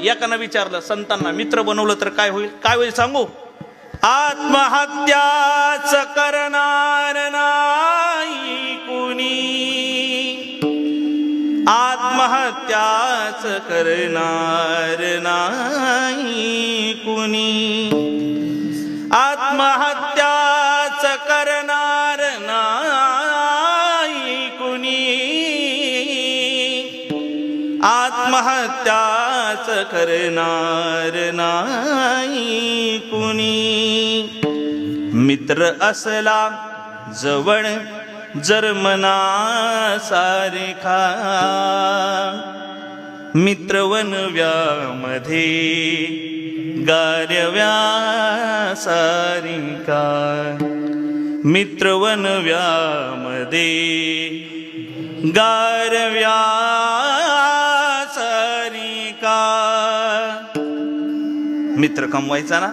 एकानं विचारलं संतांना, मित्र बनवलं तर काय होईल? काय होईल सांगू? आत्महत्याच करणार नाही कुणी, आत्महत्याच करणार नाही कुणी, आत्महत्याच करणार नाही कुणी, आत्महत्याच करणार नाही कुणी. मित्र असला जवळ जर मनासारखा, मित्रवनव्यामध्ये गारव्यासारखा, मित्रवनव्यामध्ये गारव्यासारखा. मित्र कमवायचा ना,